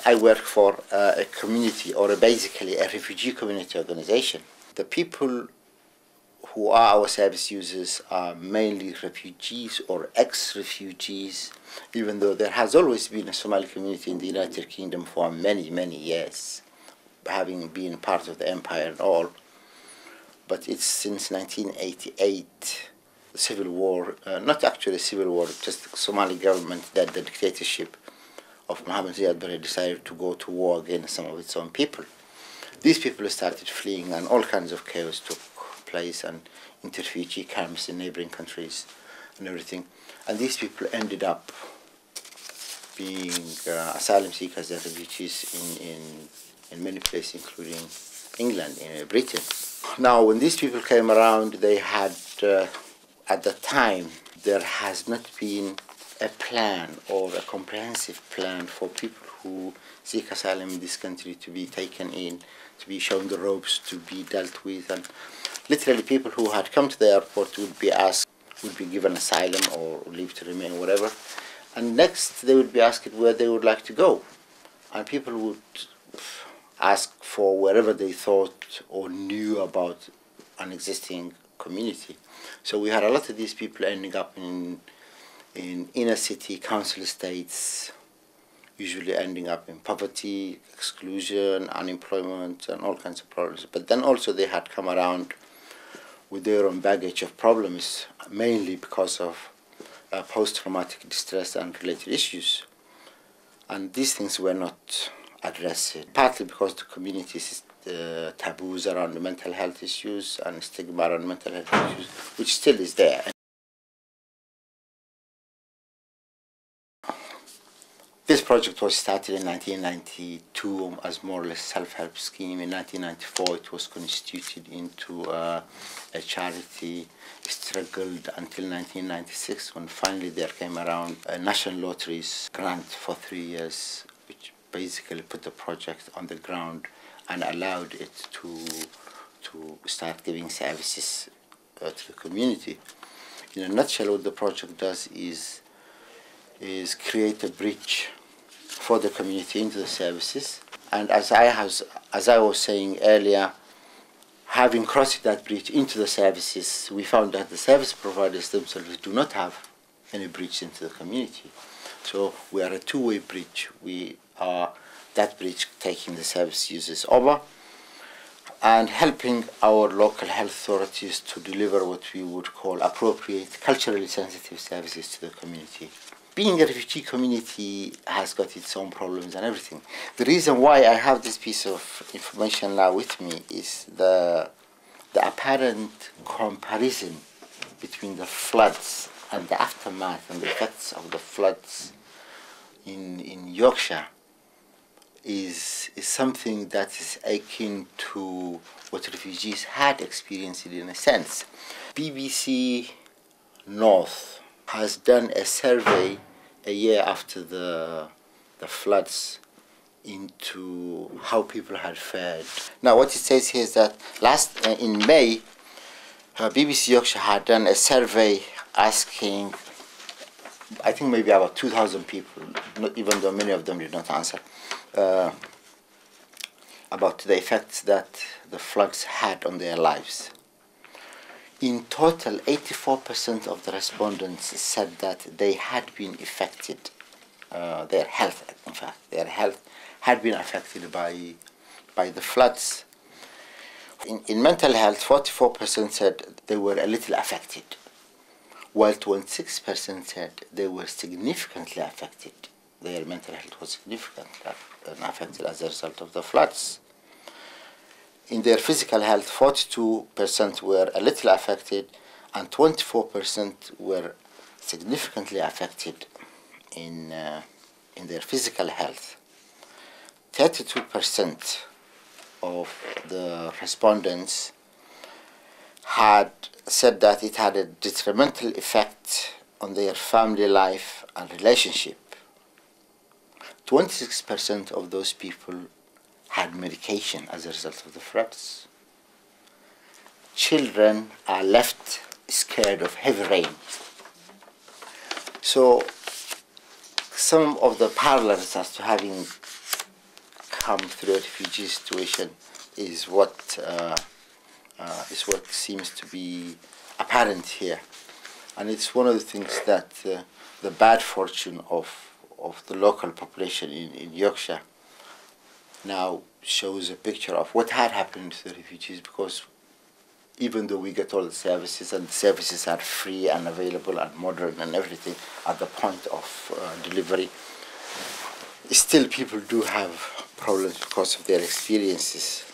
I work for a community, or basically a refugee community organization. The people who are our service users are mainly refugees or ex-refugees, even though there has always been a Somali community in the United Kingdom for many, many years, having been part of the empire and all. But it's since 1988, the civil war, not actually a civil war, just the Somali government, that the dictatorship of Mohammed Ziyad Barre decided to go to war against some of its own people. These people started fleeing, and all kinds of chaos took place, and into refugee camps in neighboring countries and everything. And these people ended up being asylum seekers and refugees in many places, including England and Britain. Now, when these people came around, they had, at the time, there has not been a plan or a comprehensive plan for people who seek asylum in this country to be taken in, to be shown the ropes, to be dealt with. And literally people who had come to the airport would be asked, would be given asylum or leave to remain, whatever. And next they would be asked where they would like to go. And people would ask for wherever they thought or knew about an existing community. So we had a lot of these people ending up in inner city council estates, usually ending up in poverty, exclusion, unemployment, and all kinds of problems. But then also they had come around with their own baggage of problems, mainly because of post-traumatic distress and related issues. And these things were not addressed, partly because the community's taboos around the mental health issues and stigma around mental health issues, which still is there. This project was started in 1992 as more or less self-help scheme. In 1994 it was constituted into a charity, struggled until 1996 when finally there came around a national lotteries grant for 3 years, which basically put the project on the ground and allowed it to start giving services to the community. In a nutshell, what the project does is create a bridge for the community into the services. And as I was saying earlier, having crossed that bridge into the services, we found that the service providers themselves do not have any bridge into the community. So we are a two-way bridge. We are that bridge taking the service users over and helping our local health authorities to deliver what we would call appropriate, culturally sensitive services to the community. Being a refugee community has got its own problems and everything. The reason why I have this piece of information now with me is the apparent comparison between the floods and the aftermath and the effects of the floods in Yorkshire is something that is akin to what refugees had experienced in a sense. BBC North has done a survey a year after the floods into how people had fared. Now what it says here is that in May, BBC Yorkshire had done a survey asking, I think maybe about 2,000 people, even though many of them did not answer, about the effects that the floods had on their lives. In total, 84% of the respondents said that they had been affected, their health, in fact, their health had been affected by the floods. In mental health, 44% said they were a little affected, while 26% said they were significantly affected. Their mental health was significantly affected as a result of the floods. In their physical health, 42% were a little affected and 24% were significantly affected in their physical health. 32% of the respondents had said that it had a detrimental effect on their family life and relationship. 26% of those people had medication as a result of the floods. Children are left scared of heavy rain. So some of the parallels as to having come through a refugee situation is what seems to be apparent here, and it's one of the things that the bad fortune of the local population in Yorkshire now shows a picture of what had happened to the refugees, because even though we get all the services, and the services are free and available and modern and everything at the point of delivery, still people do have problems because of their experiences